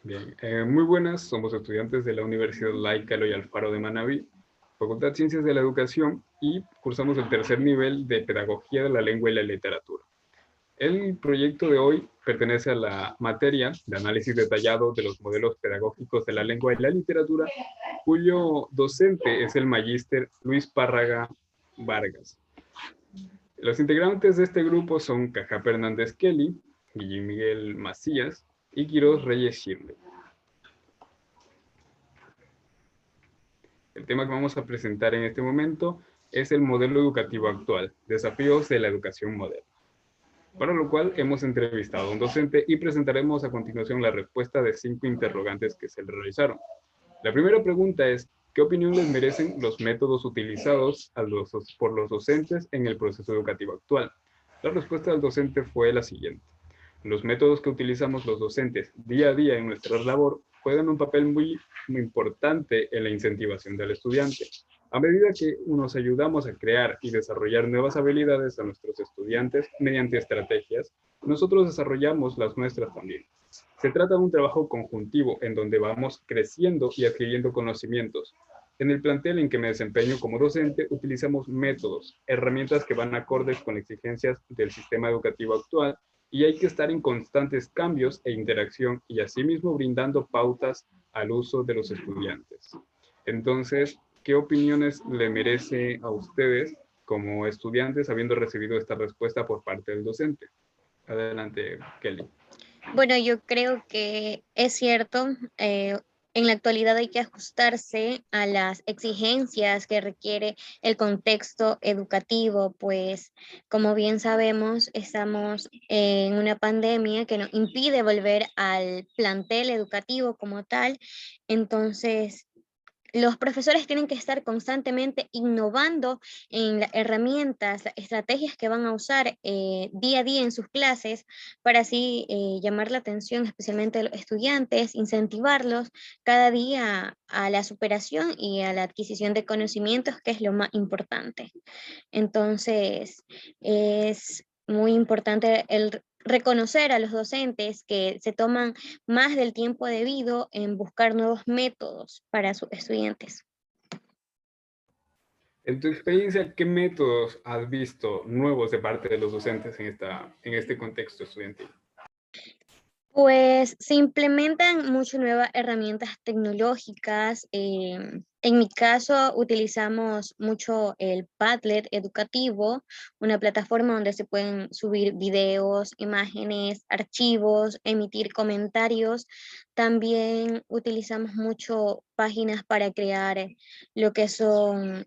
Bien, muy buenas, somos estudiantes de la Universidad Laica Eloy Alfaro de Manabí, Facultad de Ciencias de la Educación, y cursamos el tercer nivel de Pedagogía de la Lengua y la Literatura. El proyecto de hoy pertenece a la materia de análisis detallado de los modelos pedagógicos de la lengua y la literatura, cuyo docente es el magíster Luis Párraga Vargas. Los integrantes de este grupo son Cajá Hernández Kelly, Guillermo Miguel Macías y Quiroz Reyes Shirley. El tema que vamos a presentar en este momento es el modelo educativo actual, desafíos de la educación moderna. Para lo cual hemos entrevistado a un docente y presentaremos a continuación la respuesta de 5 interrogantes que se le realizaron. La primera pregunta es, ¿qué opinión les merecen los métodos utilizados por los docentes en el proceso educativo actual? La respuesta del docente fue la siguiente. Los métodos que utilizamos los docentes día a día en nuestra labor juegan un papel muy importante en la incentivación del estudiante. A medida que nos ayudamos a crear y desarrollar nuevas habilidades a nuestros estudiantes mediante estrategias, nosotros desarrollamos las nuestras también. Se trata de un trabajo conjuntivo en donde vamos creciendo y adquiriendo conocimientos. En el plantel en que me desempeño como docente, utilizamos métodos, herramientas que van acordes con exigencias del sistema educativo actual y hay que estar en constantes cambios e interacción y asimismo brindando pautas al uso de los estudiantes. Entonces, ¿qué opiniones le merece a ustedes como estudiantes habiendo recibido esta respuesta por parte del docente? Adelante, Kelly. Bueno, yo creo que es cierto, en la actualidad hay que ajustarse a las exigencias que requiere el contexto educativo, pues como bien sabemos, estamos en una pandemia que nos impide volver al plantel educativo como tal, entonces los profesores tienen que estar constantemente innovando en las herramientas, las estrategias que van a usar día a día en sus clases para así llamar la atención especialmente de los estudiantes, incentivarlos cada día a la superación y a la adquisición de conocimientos, que es lo más importante. Entonces, es muy importante el reconocer a los docentes que se toman más del tiempo debido en buscar nuevos métodos para sus estudiantes. En tu experiencia, ¿qué métodos has visto nuevos de parte de los docentes en este contexto estudiantil? Pues se implementan muchas nuevas herramientas tecnológicas. En mi caso utilizamos mucho el Padlet educativo, una plataforma donde se pueden subir videos, imágenes, archivos, emitir comentarios. También utilizamos mucho páginas para crear lo que son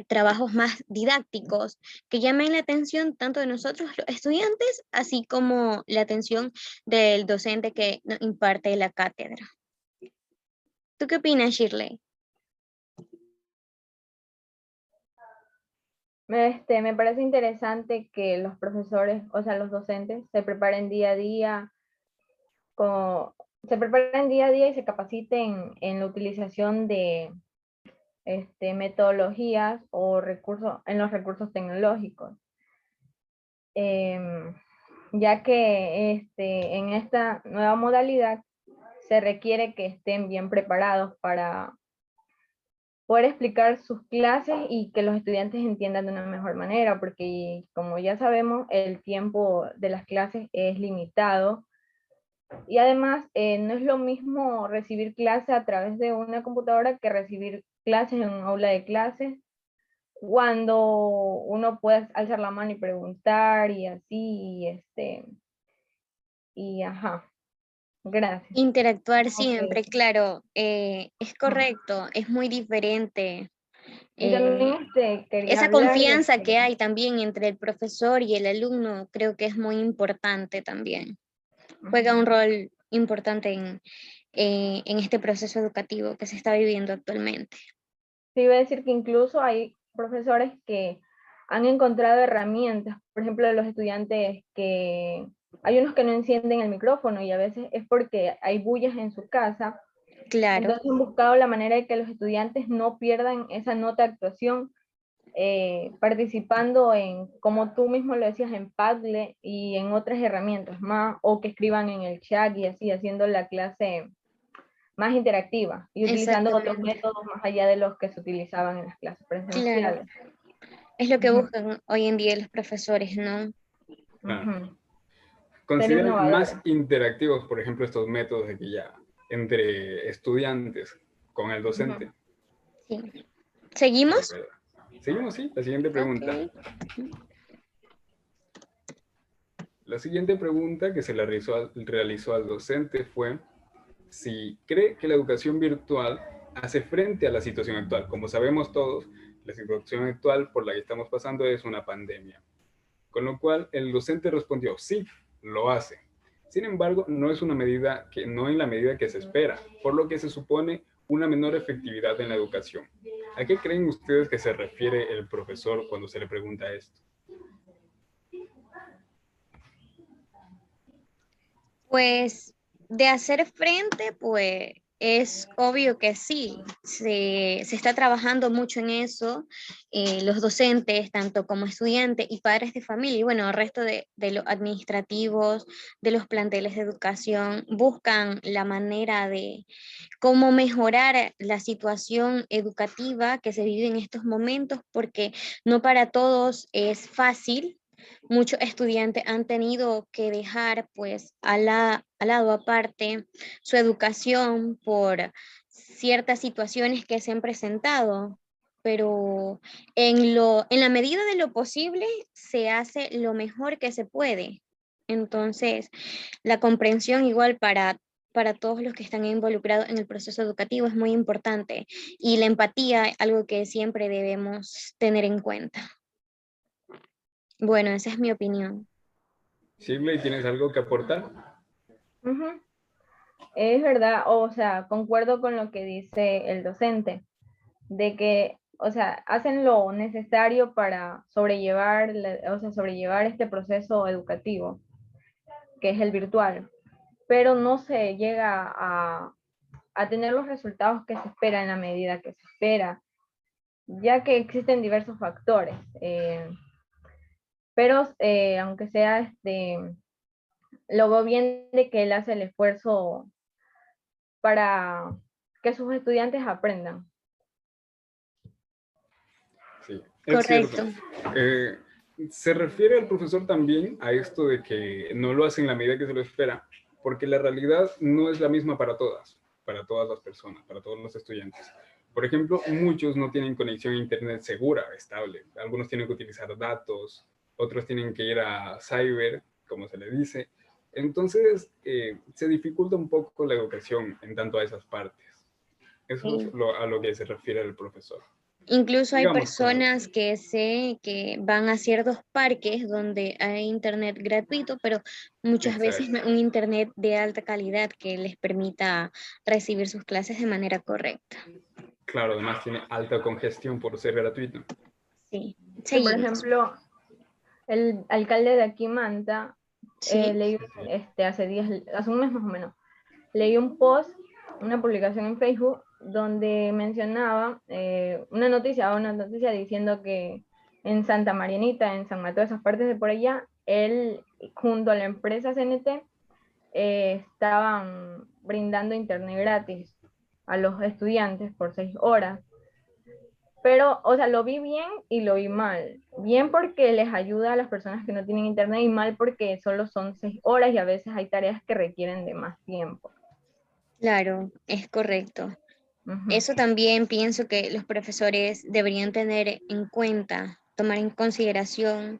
trabajos más didácticos que llamen la atención tanto de nosotros los estudiantes, así como la atención del docente que nos imparte la cátedra. ¿Tú qué opinas, Shirley? Me parece interesante que los profesores, o sea, los docentes, se preparen día a día, se preparen día a día y se capaciten en la utilización de metodologías o recursos, en los recursos tecnológicos. Ya que en esta nueva modalidad se requiere que estén bien preparados para poder explicar sus clases y que los estudiantes entiendan de una mejor manera, porque como ya sabemos, el tiempo de las clases es limitado y además no es lo mismo recibir clases a través de una computadora que recibir clases en un aula de clases, cuando uno puede alzar la mano y preguntar y así, y ajá, gracias. Interactuar Okay. siempre, claro, es correcto, es muy diferente. Y eh, también quería Esa hablar confianza que hay también entre el profesor y el alumno creo que es muy importante también. Juega un rol importante en este proceso educativo que se está viviendo actualmente. sí, iba a decir que incluso hay profesores que han encontrado herramientas, por ejemplo, los estudiantes que hay unos que no encienden el micrófono y a veces es porque hay bullas en su casa, Claro. entonces han buscado la manera de que los estudiantes no pierdan esa nota de actuación, participando en, como tú mismo lo decías, en Padlet y en otras herramientas más, o que escriban en el chat y así, haciendo la clase más interactiva y utilizando otros Exactamente. métodos más allá de los que se utilizaban en las clases Claro. presenciales. Es lo que Ujú, buscan hoy en día los profesores, ¿no? Claro. ujú. Ser ¿Consideran más innovadores. interactivos, por ejemplo, estos métodos de que ya entre estudiantes con el Ujú. docente? Sí. ¿Seguimos? ¿Verdad? Seguimos, sí. La siguiente pregunta. Ok. La siguiente pregunta que se le realizó al docente fue si cree que la educación virtual hace frente a la situación actual. Como sabemos todos, la situación actual por la que estamos pasando es una pandemia. Con lo cual, el docente respondió, sí, lo hace. Sin embargo, no es una medida que no en la medida que se espera, por lo que se supone una menor efectividad en la educación. ¿A qué creen ustedes que se refiere el profesor cuando se le pregunta esto? Pues de hacer frente, pues es obvio que sí, se está trabajando mucho en eso, los docentes, tanto como estudiantes y padres de familia, y bueno, el resto de los administrativos, de los planteles de educación, buscan la manera de cómo mejorar la situación educativa que se vive en estos momentos, porque no para todos es fácil. Muchos estudiantes han tenido que dejar pues al lado aparte su educación por ciertas situaciones que se han presentado, pero en la medida de lo posible se hace lo mejor que se puede. Entonces, la comprensión igual para todos los que están involucrados en el proceso educativo es muy importante y la empatía, algo que siempre debemos tener en cuenta. Bueno, esa es mi opinión. Shirley, ¿tienes algo que aportar? Ujú. Es verdad, o sea, concuerdo con lo que dice el docente, de que, o sea, hacen lo necesario para sobrellevar, o sea, sobrellevar este proceso educativo, que es el virtual, pero no se llega a tener los resultados que se espera en la medida que se espera, ya que existen diversos factores. Pero aunque sea, lo veo bien de que él hace el esfuerzo para que sus estudiantes aprendan. Sí, es cierto. Correcto. Eh, Se refiere al profesor también a esto de que no lo hace en la medida que se lo espera, porque la realidad no es la misma para todas las personas, para todos los estudiantes. Por ejemplo, muchos no tienen conexión a internet segura, estable. Algunos tienen que utilizar datos, otros tienen que ir a cyber, como se le dice. Entonces, se dificulta un poco la educación en tanto a esas partes. Eso es Sí. a lo que se refiere el profesor. Incluso hay Sigamos con la otra. personas que sé que van a ciertos parques donde hay internet gratuito, pero muchas veces no Exacto. es un internet de alta calidad que les permita recibir sus clases de manera correcta. Claro, además tiene alta congestión por ser gratuito. Sí, Sí, por seguimos. ejemplo, el alcalde de aquí, Manta, Sí, leí hace días, hace un mes más o menos, leí un post, una publicación en Facebook, donde mencionaba una noticia diciendo que en Santa Marianita, en San Mateo, esas partes de por allá, él junto a la empresa CNT estaban brindando internet gratis a los estudiantes por 6 horas. Pero, o sea, lo vi bien y lo vi mal. Bien porque les ayuda a las personas que no tienen internet y mal porque solo son 6 horas y a veces hay tareas que requieren de más tiempo. claro, es correcto. Ujú. Eso también pienso que los profesores deberían tener en cuenta, tomar en consideración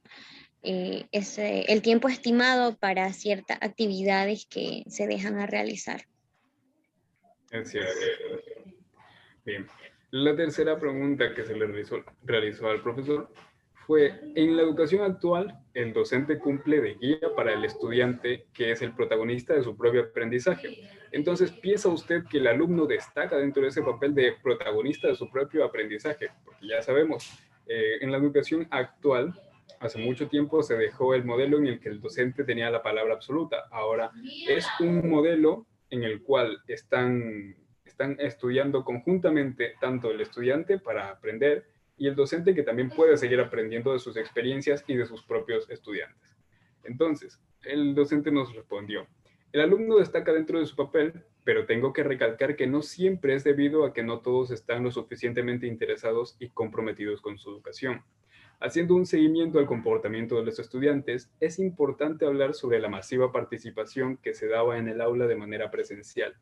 el tiempo estimado para ciertas actividades que se dejan a realizar. Es cierto. Bien. La tercera pregunta que se le realizó al profesor fue, en la educación actual, el docente cumple de guía para el estudiante que es el protagonista de su propio aprendizaje. Entonces, ¿piensa usted que el alumno destaca dentro de ese papel de protagonista de su propio aprendizaje? Porque ya sabemos, en la educación actual, hace mucho tiempo se dejó el modelo en el que el docente tenía la palabra absoluta. Ahora es un modelo en el cual están estudiando conjuntamente tanto el estudiante para aprender y el docente que también puede seguir aprendiendo de sus experiencias y de sus propios estudiantes. Entonces, el docente nos respondió, El alumno destaca dentro de su papel, pero tengo que recalcar que no siempre es debido a que no todos están lo suficientemente interesados y comprometidos con su educación. Haciendo un seguimiento al comportamiento de los estudiantes, es importante hablar sobre la masiva participación que se daba en el aula de manera presencial.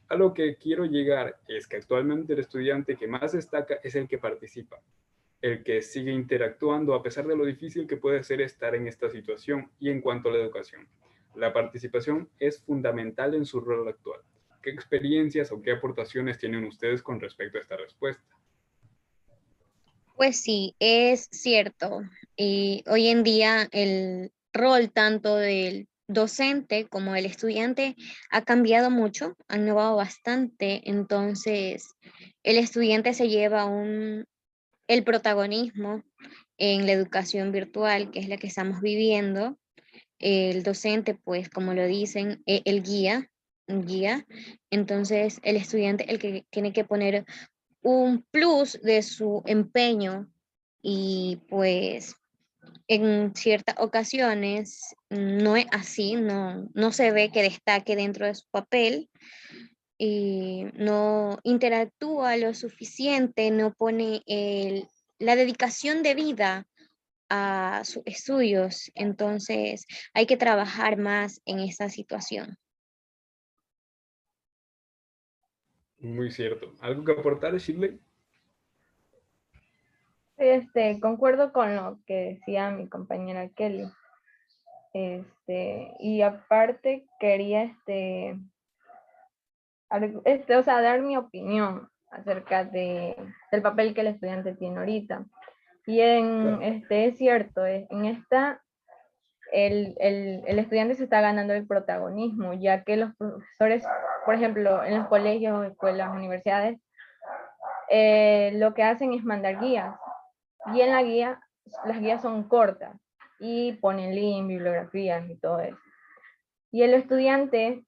A lo que quiero llegar es que actualmente el estudiante que más destaca es el que participa, el que sigue interactuando a pesar de lo difícil que puede ser estar en esta situación. Y en cuanto a la educación, la participación es fundamental en su rol actual. ¿Qué experiencias o qué aportaciones tienen ustedes con respecto a esta respuesta? Pues sí, es cierto. Y hoy en día el rol tanto del docente como del estudiante ha cambiado mucho, ha innovado bastante. Entonces, el estudiante se lleva el protagonismo en la educación virtual, que es la que estamos viviendo. El docente, pues, como lo dicen, el guía, un guía. Entonces, el estudiante, el que tiene que poner un plus de su empeño y pues en ciertas ocasiones no es así, no se ve que destaque dentro de su papel y no interactúa lo suficiente, no pone la dedicación de vida a sus estudios. Entonces hay que trabajar más en esa situación. Muy cierto. ¿Algo que aportar, Shirley? Concuerdo con lo que decía mi compañera Kelly. Y aparte quería o sea, dar mi opinión acerca del papel que el estudiante tiene ahorita. Y Claro. es cierto, en esta el estudiante se está ganando el protagonismo, ya que los profesores, por ejemplo, en los colegios, escuelas, universidades, lo que hacen es mandar guías. Y en las guías son cortas y ponen link, bibliografías y todo eso. Y el estudiante,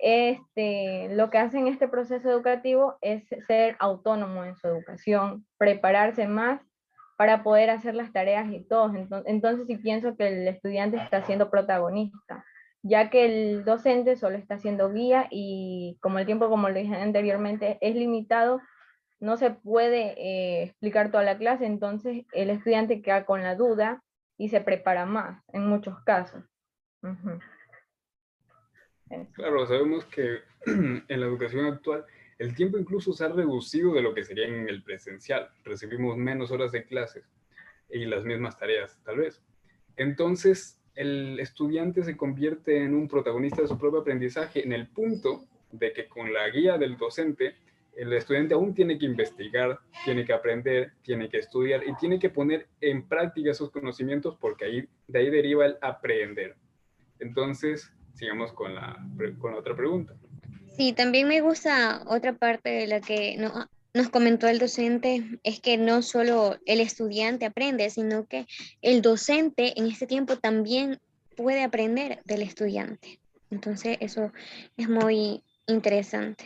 lo que hace en este proceso educativo es ser autónomo en su educación, prepararse más para poder hacer las tareas y todo. Entonces sí pienso que el estudiante está siendo protagonista, ya que el docente solo está siendo guía y como el tiempo, como lo dije anteriormente, es limitado, no se puede explicar toda la clase, entonces el estudiante queda con la duda y se prepara más en muchos casos. Ujú. Claro, sabemos que en la educación actual el tiempo incluso se ha reducido de lo que sería en el presencial. Recibimos menos horas de clases y las mismas tareas, tal vez. Entonces, el estudiante se convierte en un protagonista de su propio aprendizaje en el punto de que con la guía del docente, el estudiante aún tiene que investigar, tiene que aprender, tiene que estudiar y tiene que poner en práctica esos conocimientos porque de ahí deriva el aprender. Entonces, sigamos con la otra pregunta. Sí, también me gusta otra parte de la que nos comentó el docente, es que no solo el estudiante aprende, sino que el docente en este tiempo también puede aprender del estudiante. Entonces, eso es muy interesante.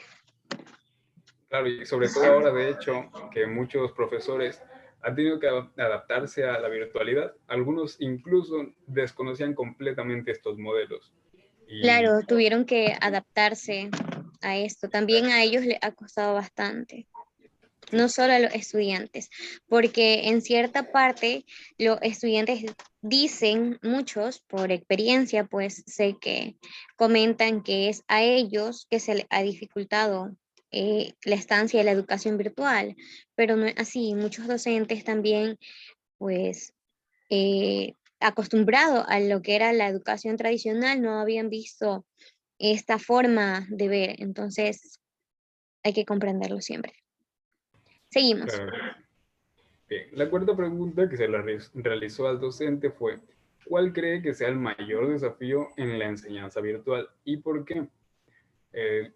Claro, y sobre todo ahora, de hecho, que muchos profesores han tenido que adaptarse a la virtualidad. Algunos incluso desconocían completamente estos modelos. Y Claro, tuvieron que adaptarse a esto. También a ellos les ha costado bastante. sí, No solo a los estudiantes, porque en cierta parte los estudiantes dicen, muchos por experiencia, pues sé que comentan que es a ellos que se les ha dificultado la estancia de la educación virtual, pero no es así. Muchos docentes también, pues, acostumbrados a lo que era la educación tradicional, no habían visto esta forma de ver, entonces hay que comprenderlo siempre. Seguimos. claro. Bien, la cuarta pregunta que se la realizó al docente fue, ¿cuál cree que sea el mayor desafío en la enseñanza virtual y por qué?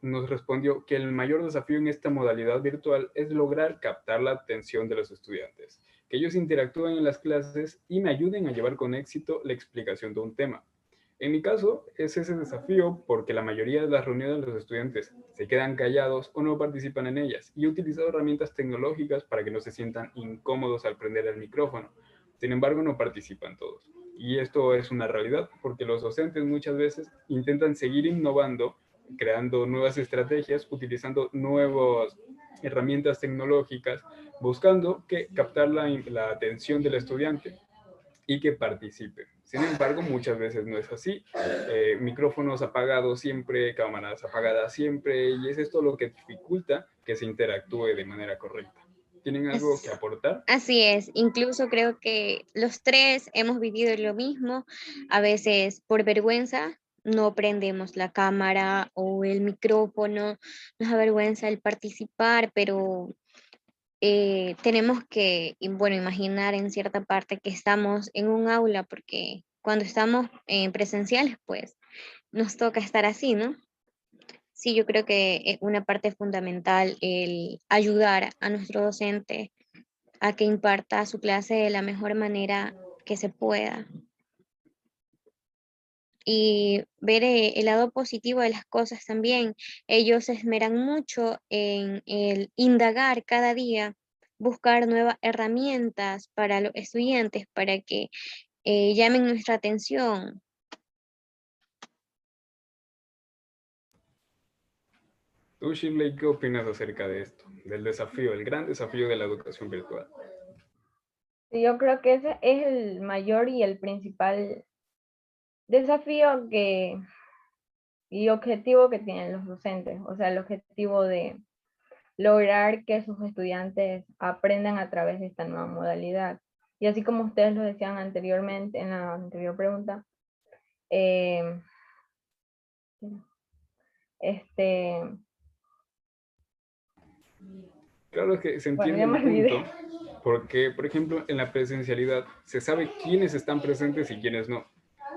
Nos respondió que el mayor desafío en esta modalidad virtual es lograr captar la atención de los estudiantes, que ellos interactúen en las clases y me ayuden a llevar con éxito la explicación de un tema. En mi caso, es ese desafío porque la mayoría de las reuniones de los estudiantes se quedan callados o no participan en ellas y he utilizado herramientas tecnológicas para que no se sientan incómodos al prender el micrófono. Sin embargo, no participan todos. Y esto es una realidad porque los docentes muchas veces intentan seguir innovando, creando nuevas estrategias, utilizando nuevas herramientas tecnológicas, buscando captar la atención del estudiante y que participe. Sin embargo, muchas veces no es así. Micrófonos apagados siempre, cámaras apagadas siempre, y es esto lo que dificulta que se interactúe de manera correcta. ¿Tienen algo que aportar? Así es, incluso creo que los tres hemos vivido lo mismo. A veces por vergüenza no prendemos la cámara o el micrófono, nos da vergüenza el participar, pero tenemos que, bueno, imaginar en cierta parte que estamos en un aula, porque cuando estamos presenciales, pues nos toca estar así, ¿no? Sí, yo creo que es una parte fundamental el ayudar a nuestro docente a que imparta su clase de la mejor manera que se pueda y ver el lado positivo de las cosas también. Ellos se esmeran mucho en el indagar cada día, buscar nuevas herramientas para los estudiantes para que llamen nuestra atención. Tú, Shirley, ¿qué opinas acerca de esto? Del desafío, el gran desafío de la educación virtual. Sí, yo creo que ese es el mayor y el principal desafío y objetivo que tienen los docentes. O sea, el objetivo de lograr que sus estudiantes aprendan a través de esta nueva modalidad. Y así como ustedes lo decían anteriormente en la anterior pregunta, eh, este, Claro que se bueno, entiende ya el me olvidé. punto, porque, por ejemplo, en la presencialidad se sabe quiénes están presentes y quiénes no.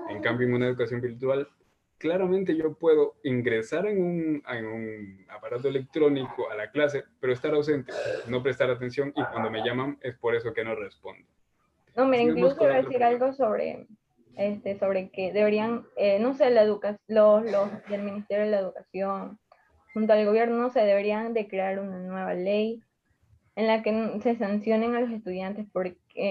En cambio, en una educación virtual, claramente yo puedo ingresar en un aparato electrónico a la clase, pero estar ausente, no prestar atención, y cuando me llaman es por eso que no respondo. No, mira, Sigamos incluso con iba la a otra decir pregunta. algo sobre que deberían, no sé, los del Ministerio de la Educación, junto al gobierno, no sé, deberían de crear una nueva ley en la que se sancionen a los estudiantes,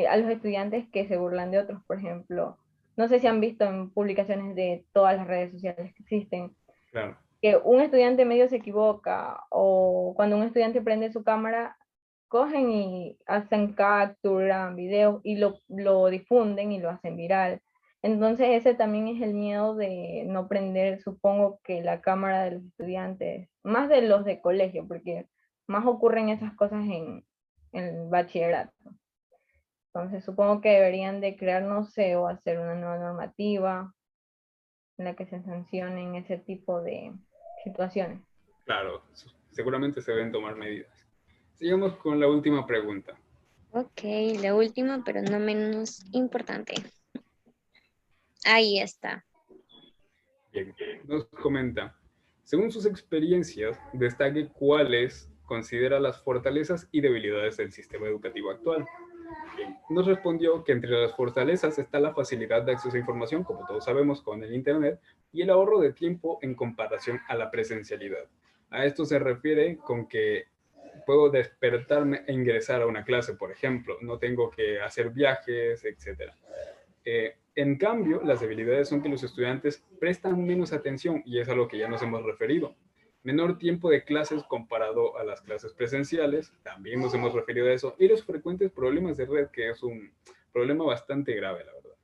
a los estudiantes que se burlan de otros, por ejemplo. No sé si han visto en publicaciones de todas las redes sociales que existen, Claro. que un estudiante medio se equivoca o cuando un estudiante prende su cámara, cogen y hacen capturan videos y lo difunden y lo hacen viral. Entonces ese también es el miedo de no prender, supongo que la cámara de los estudiantes, más de los de colegio, porque más ocurren esas cosas en el bachillerato. Entonces supongo que deberían de crear, no sé, o hacer una nueva normativa en la que se sancionen ese tipo de situaciones. Claro, seguramente se deben tomar medidas. Sigamos con la última pregunta. Ok, la última, pero no menos importante. Ahí está. Bien, nos comenta, según sus experiencias, destaque cuáles considera las fortalezas y debilidades del sistema educativo actual. Bien, nos respondió que entre las fortalezas está la facilidad de acceso a información, como todos sabemos, con el Internet, y el ahorro de tiempo en comparación a la presencialidad. A esto se refiere con que puedo despertarme e ingresar a una clase, por ejemplo, no tengo que hacer viajes, etc. En cambio, las debilidades son que los estudiantes prestan menos atención, y es a lo que ya nos hemos referido. Menor tiempo de clases comparado a las clases presenciales, también nos hemos referido a eso, y los frecuentes problemas de red, que es un problema bastante grave, la verdad.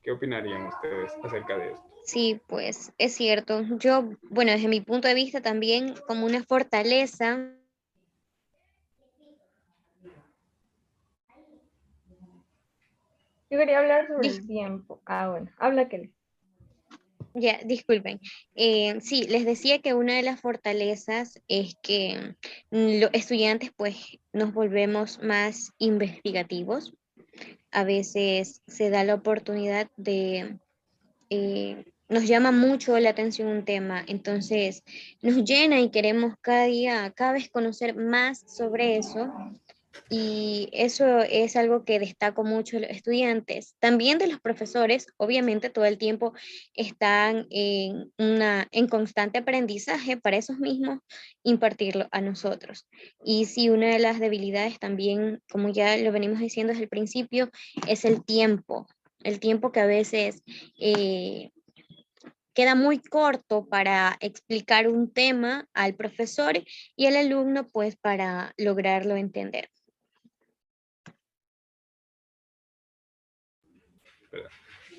¿Qué opinarían ustedes acerca de esto? Sí, pues es cierto. Yo, bueno, desde mi punto de vista también como una fortaleza. Yo quería hablar sobre el tiempo. Ah, bueno, habla que Ya, disculpen. Sí, les decía que una de las fortalezas es que los estudiantes pues nos volvemos más investigativos. A veces se da la oportunidad de, nos llama mucho la atención un tema, entonces nos llena y queremos cada día, cada vez conocer más sobre eso. Y eso es algo que destaco mucho de los estudiantes, también de los profesores, obviamente todo el tiempo están en constante aprendizaje para esos mismos impartirlo a nosotros. Y sí, una de las debilidades también, como ya lo venimos diciendo desde el principio, es el tiempo. el tiempo que a veces queda muy corto para explicar un tema al profesor y al alumno pues para lograrlo entender.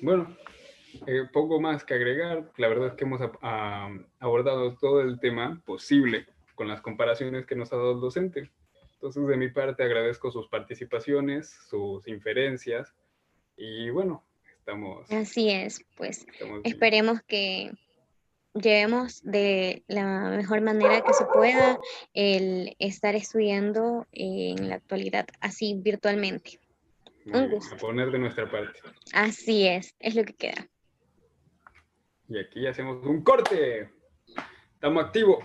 Bueno, poco más que agregar. La verdad es que hemos abordado todo el tema posible con las comparaciones que nos ha dado el docente. Entonces, de mi parte, agradezco sus participaciones, sus inferencias y bueno, Así es, pues estamos bien. esperemos que llevemos de la mejor manera que se pueda el estar estudiando en la actualidad, así virtualmente. Muy Un bien, a gusto. poner de nuestra parte. Así es lo que queda. Y aquí hacemos un corte. Estamos activos.